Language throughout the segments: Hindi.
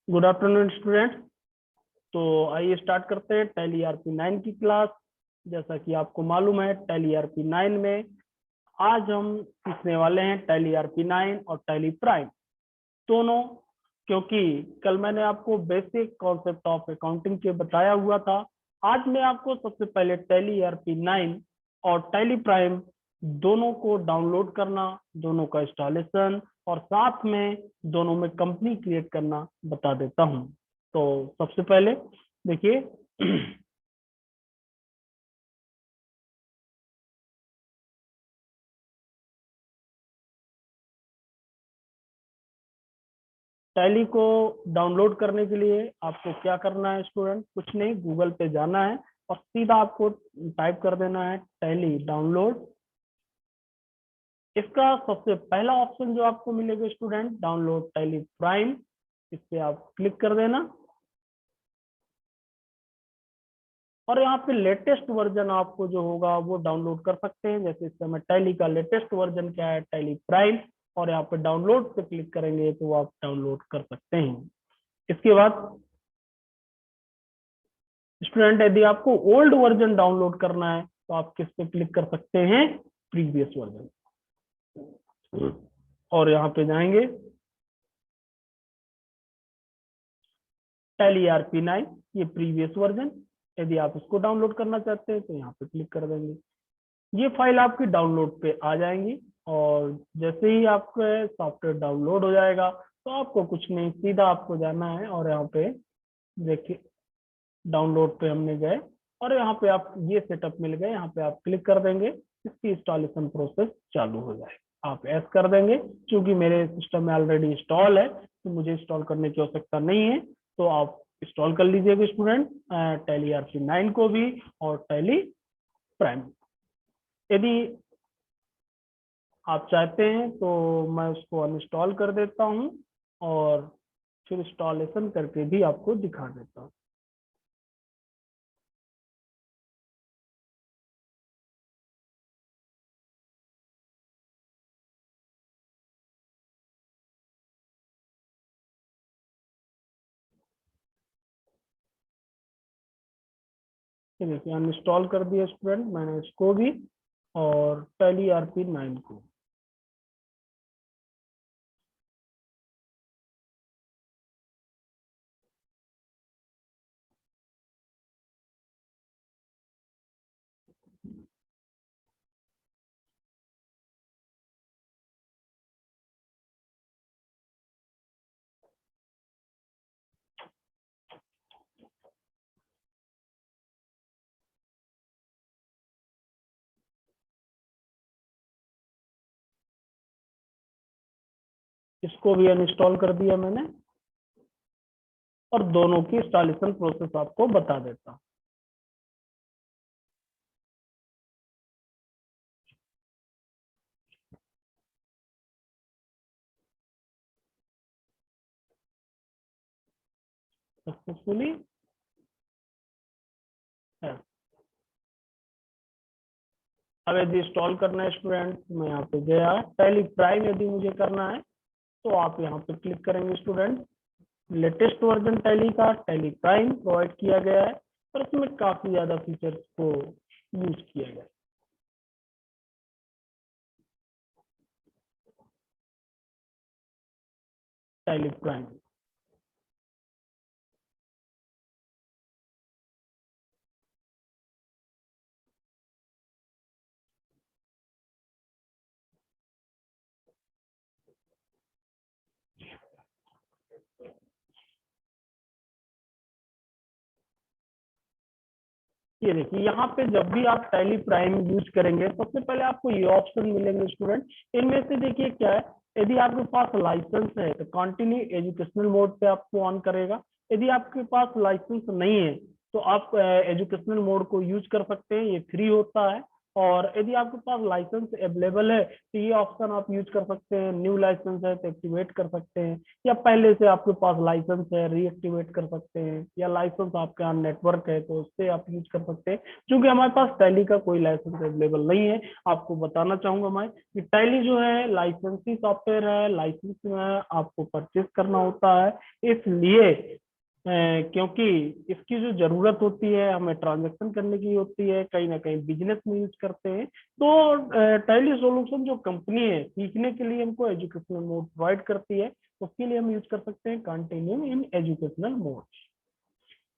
Good afternoon student. तो आइए स्टार्ट करते हैं टैली ईआरपी 9 की क्लास। जैसा कि आपको मालूम है टैली ईआरपी 9 में आज हम सीखने वाले हैं टैली ईआरपी 9 और टैली प्राइम दोनों। क्योंकि कल मैंने आपको बेसिक कॉन्सेप्ट ऑफ अकाउंटिंग के बताया हुआ था, आज मैं आपको सबसे पहले टैली ईआरपी 9 और टैली प्राइम दोनों को डाउनलोड करना, दोनों का इंस्टॉलेशन और साथ में दोनों में कंपनी क्रिएट करना बता देता हूं। तो सबसे पहले देखिए टैली को डाउनलोड करने के लिए आपको क्या करना है स्टूडेंट, कुछ नहीं, गूगल पे जाना है और सीधा आपको टाइप कर देना है टैली डाउनलोड। इसका सबसे पहला ऑप्शन जो आपको मिलेगा स्टूडेंट, डाउनलोड टैली प्राइम, इस पे आप क्लिक कर देना और यहाँ पे लेटेस्ट वर्जन आपको जो होगा वो डाउनलोड कर सकते हैं। जैसे इस समय टैली का लेटेस्ट वर्जन क्या है, टैली प्राइम, और यहाँ पे डाउनलोड पे क्लिक करेंगे तो आप डाउनलोड कर सकते हैं। इसके बाद स्टूडेंट यदि आपको ओल्ड वर्जन डाउनलोड करना है तो आप किस पे क्लिक कर सकते हैं, प्रीवियस वर्जन, और यहाँ पे जाएंगे टैली ईआरपी 9, ये प्रीवियस वर्जन। यदि आप इसको डाउनलोड करना चाहते हैं तो यहाँ पे क्लिक कर देंगे, ये फाइल आपकी डाउनलोड पे आ जाएंगी। और जैसे ही आपका सॉफ्टवेयर डाउनलोड हो जाएगा तो आपको कुछ नहीं, सीधा आपको जाना है और यहाँ पे देखिए डाउनलोड पे हमने गए और यहाँ पे आप ये सेटअप मिल गए, यहाँ पे आप क्लिक कर देंगे, इसकी इंस्टॉलेशन प्रोसेस चालू हो जाए। आप ऐस कर देंगे, क्योंकि मेरे सिस्टम में ऑलरेडी इंस्टॉल है तो मुझे इंस्टॉल करने की आवश्यकता नहीं है। तो आप इंस्टॉल कर लीजिएगा स्टूडेंट टैली ईआरपी 9 को भी और टैली प्राइम। यदि आप चाहते हैं तो मैं उसको अनइंस्टॉल कर देता हूं और फिर इंस्टॉलेशन करके भी आपको दिखा देता हूं। ये देखिए अनइंस्टॉल कर दिया स्टूडेंट मैंने इसको भी और टैली ईआरपी 9 को। इसको भी अनइंस्टॉल कर दिया मैंने और दोनों की इंस्टॉलेशन प्रोसेस आपको बता देता हूँ। सक्सेसफुली है। अब यदि इंस्टॉल करना है स्टूडेंट, मैं यहाँ पे गया, टैली प्राइम यदि मुझे करना है तो आप यहाँ पे क्लिक करेंगे स्टूडेंट। लेटेस्ट वर्जन टैली का टैली प्राइम प्रोवाइड किया गया है और इसमें काफी ज्यादा फीचर्स को यूज किया गया है। टैली प्राइम ये देखिए, यहाँ पे जब भी आप टैली प्राइम यूज करेंगे सबसे पहले आपको ये ऑप्शन मिलेंगे स्टूडेंट। इनमें से देखिए क्या है, यदि आपके पास लाइसेंस है तो कंटिन्यू एजुकेशनल मोड पे आपको ऑन करेगा। यदि आपके पास लाइसेंस नहीं है तो आप एजुकेशनल मोड को यूज कर सकते हैं, ये फ्री होता है। और यदि आपके पास लाइसेंस अवेलेबल है तो ये ऑप्शन आप यूज कर सकते हैं। न्यू लाइसेंस है तो एक्टिवेट कर सकते हैं, या पहले से आपके पास लाइसेंस है रीएक्टिवेट कर सकते हैं, या लाइसेंस आपके यहाँ नेटवर्क है तो उससे आप यूज कर सकते हैं। क्योंकि हमारे पास टैली का कोई लाइसेंस अवेलेबल नहीं है, आपको बताना चाहूंगा मैं कि टैली जो है लाइसेंसी सॉफ्टवेयर है, लाइसेंस में आपको परचेज करना होता है। इसलिए क्योंकि इसकी जो जरूरत होती है हमें ट्रांजैक्शन करने की होती है, कहीं ना कहीं बिजनेस में यूज करते हैं। तो टैली सॉल्यूशन जो कंपनी है सीखने के लिए हमको एजुकेशनल मोड प्रोवाइड करती है, उसके लिए हम यूज कर सकते हैं कंटिन्यू इन एजुकेशनल मोड।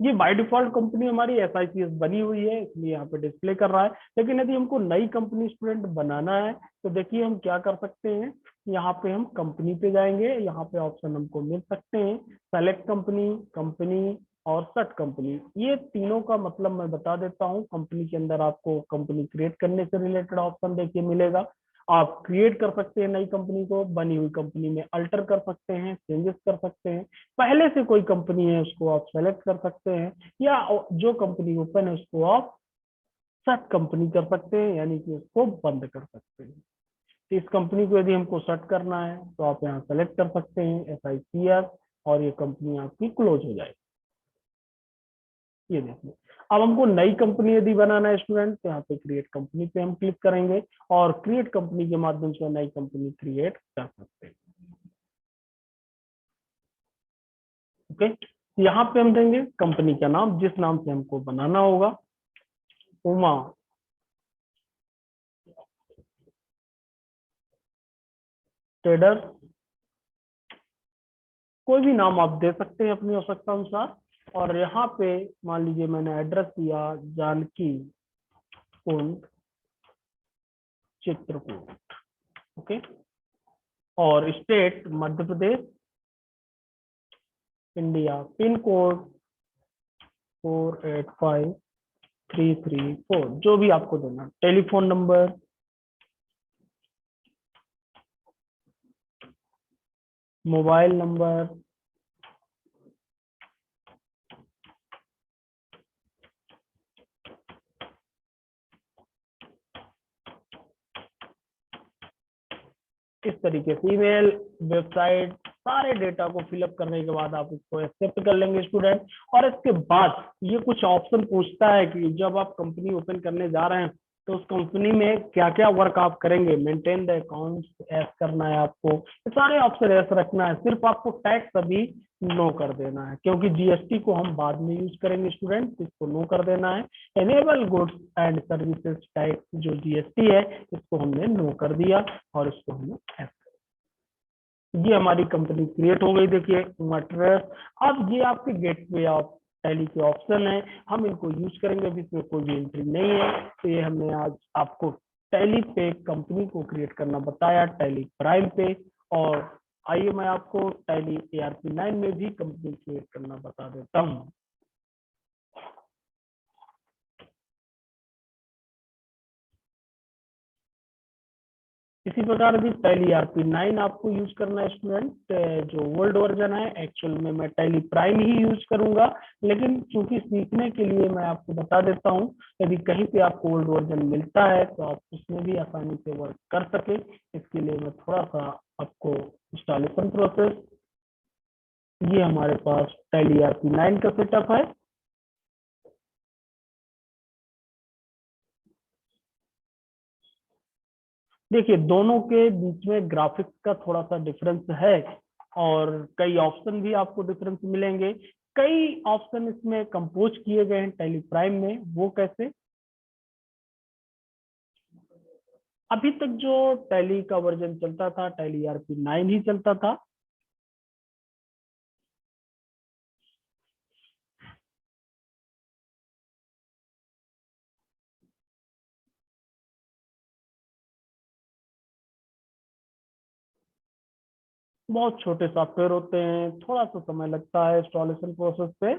ये बाय डिफॉल्ट कंपनी हमारी SICS बनी हुई है इसलिए यहाँ पे डिस्प्ले कर रहा है। लेकिन यदि हमको नई कंपनी स्टूडेंट बनाना है तो देखिए हम क्या कर सकते हैं। यहाँ पे हम कंपनी पे जाएंगे, यहाँ पे ऑप्शन हमको मिल सकते हैं सेलेक्ट कंपनी, कंपनी और सेट कंपनी। ये तीनों का मतलब मैं बता देता हूँ। कंपनी के अंदर आपको कंपनी क्रिएट करने से रिलेटेड ऑप्शन देखिए मिलेगा। आप क्रिएट कर सकते हैं नई कंपनी को, बनी हुई कंपनी में अल्टर कर सकते हैं, चेंजेस कर सकते हैं। पहले से कोई कंपनी है उसको आप सेलेक्ट कर सकते हैं, या जो कंपनी ओपन है उसको आप शट कंपनी कर सकते हैं, यानी कि उसको बंद कर सकते हैं। तो इस कंपनी को यदि हमको शट करना है तो आप यहाँ सेलेक्ट कर सकते हैं SICS, और ये कंपनी आपकी क्लोज हो जाएगी। ये देखिए, अब हमको नई कंपनी यदि बनाना है स्टूडेंट तो यहाँ पे क्रिएट कंपनी पे हम क्लिक करेंगे और क्रिएट कंपनी के माध्यम से नई कंपनी क्रिएट कर सकते हैं। ओके, यहाँ पे हम देंगे कंपनी का नाम जिस नाम से हमको बनाना होगा, उमा ट्रेडर्स। कोई भी नाम आप दे सकते हैं अपनी आवश्यकता अनुसार। और यहाँ पे मान लीजिए मैंने एड्रेस दिया जानकी कुंड चित्रकूट। ओके, और state Madhya Pradesh, India, pin code 485334, जो भी आपको देना। टेलीफोन नंबर, मोबाइल नंबर, इस तरीके से ईमेल, वेबसाइट, सारे डेटा को फिलअप करने के बाद आप इसको एक्सेप्ट कर लेंगे स्टूडेंट। और इसके बाद ये कुछ ऑप्शन पूछता है कि जब आप कंपनी ओपन करने जा रहे हैं तो उस कंपनी में क्या क्या वर्क आप करेंगे। मेंटेन द अकाउंट्स ऐस करना है आपको, ये सारे ऑप्शन ऐसे रखना है। सिर्फ आपको टैक्स अभी नो कर देना है, क्योंकि GST को हम बाद में यूज करेंगे स्टूडेंट, इसको नो कर देना है। Enable goods and services tax जो GST है इसको हमने नो कर दिया, और इसको हमने ये हमारी कंपनी क्रिएट हो गई। देखिए मटेरियल, अब ये आपके गेटवे ऑफ टैली के ऑप्शन है, हम इनको यूज करेंगे। अभी इसमें कोई भी एंट्री नहीं है, तो ये हमने आज आपको टैली पे कंपनी को क्रिएट करना बताया, टैली प्राइम पे। और आइए मैं आपको टैली ARP9 में भी कंपनी क्रिएट करना बता देता हूँ। इसी प्रकार भी टैली ARP9 आपको यूज करना है स्टूडेंट। जो ओल्ड वर्जन है, एक्चुअल में मैं टैली प्राइम ही यूज करूंगा, लेकिन चूंकि सीखने के लिए मैं आपको बता देता हूं, यदि कहीं पे आपको ओल्ड वर्जन मिलता है तो आप उसमें भी आसानी से वर्क कर सके। इसके लिए मैं थोड़ा सा आपको इंस्टॉलेशन प्रोसेस, ये हमारे पास टैली ARP9 का सेटअप है। देखिए दोनों के बीच में ग्राफिक्स का थोड़ा सा डिफरेंस है, और कई ऑप्शन भी आपको डिफरेंस मिलेंगे। कई ऑप्शन इसमें कंपोज किए गए हैं टैली प्राइम में, वो कैसे। अभी तक जो टैली का वर्जन चलता था टैली ARP9 ही चलता था। बहुत छोटे सॉफ्टवेयर होते हैं, थोड़ा सा समय लगता है इंस्टॉलेशन प्रोसेस पे।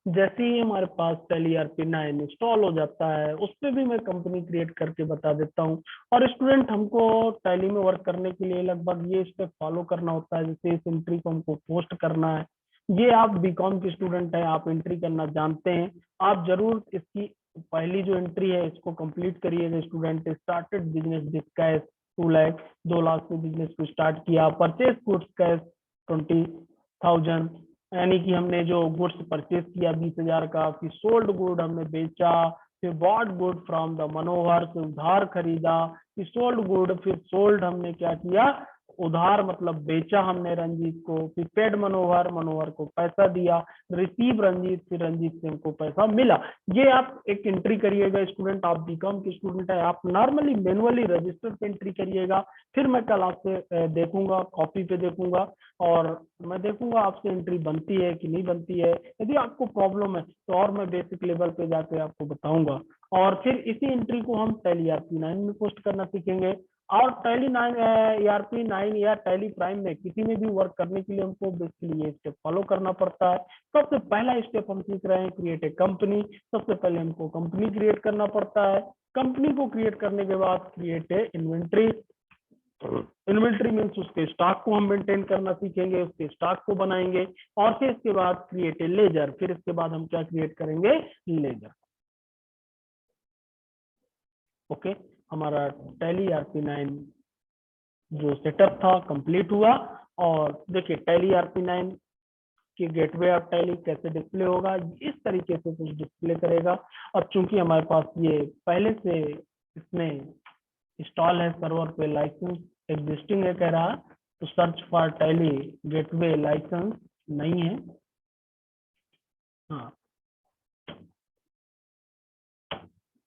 जैसे ही हमारे पास टैली ERP9 इंस्टॉल हो जाता है, उस पर भी मैं कंपनी क्रिएट करके बता देता हूँ। और स्टूडेंट, हमको टैली में वर्क करने के लिए लगभग ये स्टेप फॉलो करना होता है। जैसे इस एंट्री को हमको पोस्ट करना है, ये आप बीकॉम के स्टूडेंट है, आप एंट्री करना जानते हैं, आप जरूर इसकी पहली जो एंट्री है इसको कंप्लीट करिएगा। Student, started business with cash 2 lakh, 2 lakh से बिजनेस को स्टार्ट किया। परचेज गुड्स कैश 20,000, यानी कि हमने जो गुड्स परचेज किया 20,000 का, फिर सोल्ड गुड हमने बेचा, फिर बॉट गुड फ्रॉम द मनोहर से उधार खरीदा, फिर सोल्ड गुड, फिर सोल्ड हमने क्या किया, उधार मतलब बेचा हमने रंजीत को, फिर पेड मनोहर, मनोहर को पैसा दिया, रिसीव रंजीत, फिर रंजीत से हमको पैसा मिला। ये आप एक एंट्री करिएगा। स्टूडेंट, आप बीकॉम के स्टूडेंट है, आप नॉर्मली मैनुअली रजिस्टर पे एंट्री करिएगा। फिर मैं कल आपसे देखूंगा, कॉपी पे देखूंगा, और मैं देखूंगा आपसे एंट्री बनती है कि नहीं बनती है। यदि आपको प्रॉब्लम है तो और मैं बेसिक लेवल पे जाके आपको बताऊंगा। और फिर इसी एंट्री को हम टैली ERP9 में पोस्ट करना सीखेंगे। और टैली 9 ERP9 या टैली प्राइम में किसी में भी वर्क करने के लिए हमको बेसिकली ये स्टेप फॉलो करना पड़ता है। सबसे पहला स्टेप हम सीख रहे हैं, क्रिएट ए कंपनी। सबसे पहले हमको कंपनी क्रिएट करना पड़ता है। कंपनी को क्रिएट करने के बाद create a inventory. Inventory means उसके स्टॉक को हम मेंटेन करना सीखेंगे, उसके स्टॉक को बनाएंगे। और फिर इसके बाद क्रिएट ए लेजर। फिर इसके बाद हम क्या क्रिएट करेंगे, लेजर। ओके, हमारा टैली ERP9 जो सेटअप था कंप्लीट हुआ। और देखिए टैली ERP9 कि गेटवे ऑफ टैली कैसे डिस्प्ले होगा, इस तरीके से कुछ डिस्प्ले करेगा। अब चूंकि हमारे पास ये पहले से इसमें इंस्टॉल है सर्वर पे, लाइसेंस एग्जिस्टिंग है कह रहा, तो search for Tally gateway licence नहीं है। हाँ,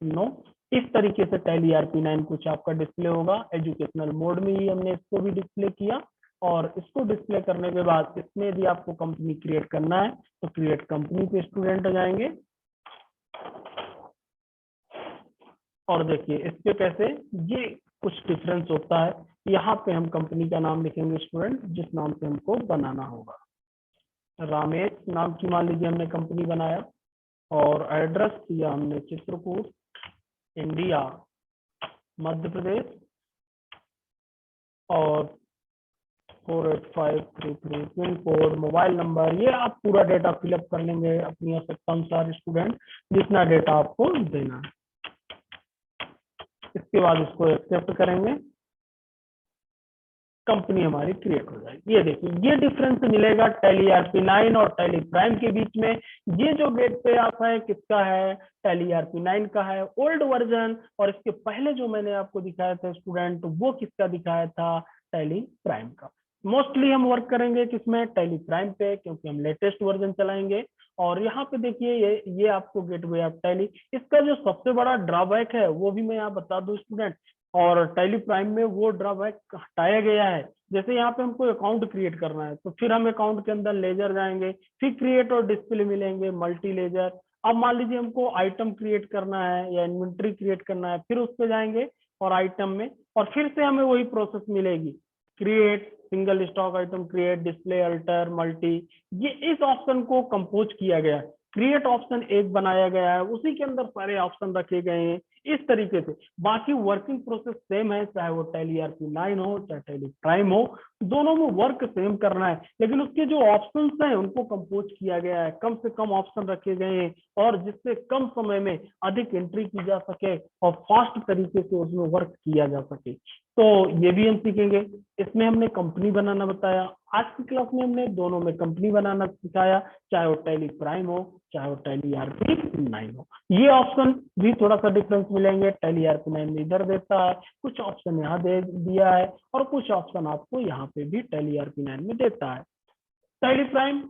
नो, इस तरीके से टैली ERP9 कुछ आपका डिस्प्ले होगा। एजुकेशनल मोड में ही हमने इसको भी डिस्प्ले किया। और इसको डिस्प्ले करने के बाद इसमें यदि आपको कंपनी क्रिएट करना है तो क्रिएट कंपनी पे स्टूडेंट आ जाएंगे। और देखिए इस पे कैसे ये कुछ डिफरेंस होता है। यहाँ पे हम कंपनी का नाम लिखेंगे स्टूडेंट, जिस नाम से हमको बनाना होगा। रामेश नाम की मान लीजिए हमने कंपनी बनाया, और एड्रेस दिया हमने चित्रकूट, इंडिया, मध्य प्रदेश, और 48533 पिन कोड, मोबाइल नंबर। ये आप पूरा डेटा फिलअप कर लेंगे अपनी आवश्यकता अनुसार स्टूडेंट, जितना डेटा आपको देना है। इसके बाद इसको एक्सेप्ट करेंगे, कंपनी हमारी क्रिएट हो जाएगी। ये देखिए ये डिफरेंस मिलेगा टैली ERP9 और टैली प्राइम के बीच में। ये जो गेट पे आप है किसका है, टैली ERP9 का है ओल्ड वर्जन, और इसके पहले जो मैंने आपको दिखाया था स्टूडेंट, वो किसका दिखाया था, टैली प्राइम का। मोस्टली हम वर्क करेंगे किसमें, टैली प्राइम पे, क्योंकि हम लेटेस्ट वर्जन चलाएंगे। और यहाँ पे देखिए ये आपको गेटवे ऑफ टैली, इसका जो सबसे बड़ा ड्रॉबैक है वो भी मैं यहाँ बता दूं स्टूडेंट। और टैली प्राइम में वो ड्रॉबैक हटाया गया है। जैसे यहाँ पे हमको अकाउंट क्रिएट करना है, तो फिर हम अकाउंट के अंदर लेजर जाएंगे, फिर क्रिएट और डिस्प्ले मिलेंगे, मल्टी लेजर। अब मान लीजिए हमको आइटम क्रिएट करना है या इन्वेंट्री क्रिएट करना है, फिर उस पर जाएंगे और आइटम में, और फिर से हमें वही प्रोसेस मिलेगी, create single stock item, create display alter multi. ये इस ऑप्शन को कंपोज किया गया है, क्रिएट ऑप्शन एक बनाया गया है, उसी के अंदर सारे ऑप्शन रखे गए हैं इस तरीके से। बाकी वर्किंग प्रोसेस सेम है, चाहे वो टैली ERP9 हो चाहे टैली प्राइम हो, दोनों में वर्क सेम करना है। लेकिन उसके जो ऑप्शंस हैं उनको कंपोज किया गया है, कम से कम ऑप्शन रखे गए हैं, और जिससे कम समय में अधिक एंट्री की जा सके और फास्ट तरीके से उसमें वर्क किया जा सके। तो ये भी हम सीखेंगे। इसमें हमने कंपनी बनाना बताया, आज की क्लास में हमने दोनों में कंपनी बनाना सिखाया, चाहे वो टैली प्राइम हो चाहे वो टैली ERP9 हो। ये ऑप्शन भी थोड़ा सा डिफरेंस मिलेंगे, टैली ERP9 में इधर देता है, कुछ ऑप्शन यहाँ दे दिया है, और कुछ ऑप्शन आपको यहाँ पे भी टैली ERP9 में देता है। टैली प्राइम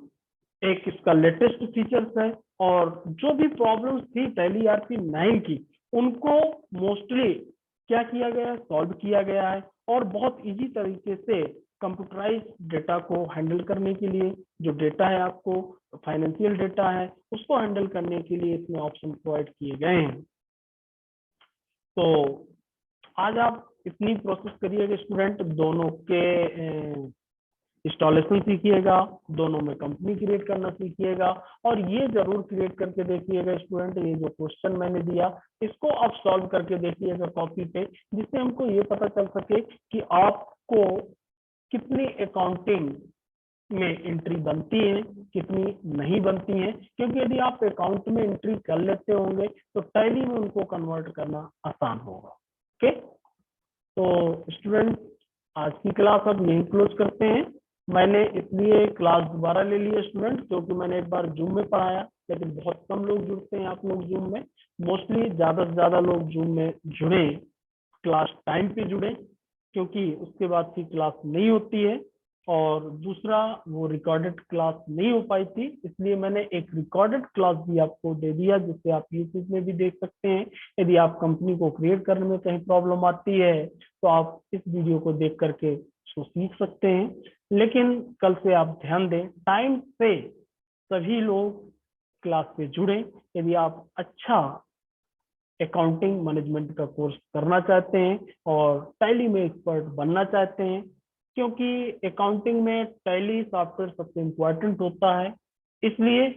एक इसका लेटेस्ट फीचर्स है, और जो भी प्रॉब्लम्स थी टैली ERP9 की, उनको मोस्टली क्या किया गया, सॉल्व किया गया है। और बहुत इजी तरीके से कंप्यूटराइज डेटा को हैंडल करने के लिए, जो डेटा है आपको फाइनेंशियल डेटा है उसको हैंडल करने के लिए इसमें ऑप्शन प्रोवाइड किए गए हैं। तो आज आप इतनी प्रोसेस करिएगा स्टूडेंट, दोनों के इंस्टॉलेशन सीखिएगा, दोनों में कंपनी क्रिएट करना सीखिएगा। और ये जरूर क्रिएट करके देखिएगा स्टूडेंट, ये जो क्वेश्चन मैंने दिया इसको आप सॉल्व करके देखिएगा कॉपी पे, जिससे हमको ये पता चल सके कि आपको कितनी अकाउंटिंग में एंट्री बनती है, कितनी नहीं बनती है। क्योंकि यदि आप अकाउंट में एंट्री कर लेते होंगे तो टैली में उनको कन्वर्ट करना आसान होगा। ओके, तो स्टूडेंट आज की क्लास अब यही क्लोज करते हैं। मैंने इसलिए क्लास दोबारा ले ली है स्टूडेंट, क्योंकि मैंने एक बार जूम में पढ़ाया, लेकिन बहुत कम लोग जुड़ते हैं आप लोग जूम में। मोस्टली ज्यादा से ज्यादा लोग जूम में जुड़े, क्लास टाइम पे जुड़े, क्योंकि उसके बाद की क्लास नहीं होती है। और दूसरा, वो रिकॉर्डेड क्लास नहीं हो पाई थी, इसलिए मैंने एक रिकॉर्डेड क्लास भी आपको दे दिया, जिससे आप यूट्यूब में भी देख सकते हैं। यदि आप कंपनी को क्रिएट करने में कहीं प्रॉब्लम आती है तो आप इस वीडियो को देख करके उसको सीख सकते हैं। लेकिन कल से आप ध्यान दें, टाइम से सभी लोग क्लास पे जुड़े। यदि आप अच्छा अकाउंटिंग मैनेजमेंट का कोर्स करना चाहते हैं और टैली में एक्सपर्ट बनना चाहते हैं, क्योंकि अकाउंटिंग में टैली सॉफ्टवेयर सबसे इम्पोर्टेंट होता है। इसलिए,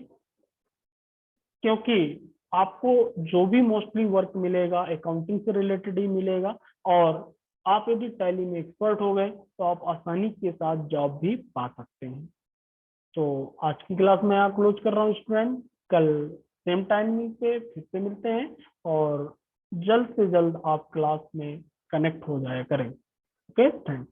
क्योंकि आपको जो भी मोस्टली वर्क मिलेगा अकाउंटिंग से रिलेटेड ही मिलेगा, और आप यदि टैली में एक्सपर्ट हो गए तो आप आसानी के साथ जॉब भी पा सकते हैं। तो आज की क्लास मैं यहाँ क्लोज कर रहा हूँ स्टूडेंट। कल सेम टाइमिंग पे फिर से मिलते हैं, और जल्द से जल्द आप क्लास में कनेक्ट हो जाया करें। Okay, thank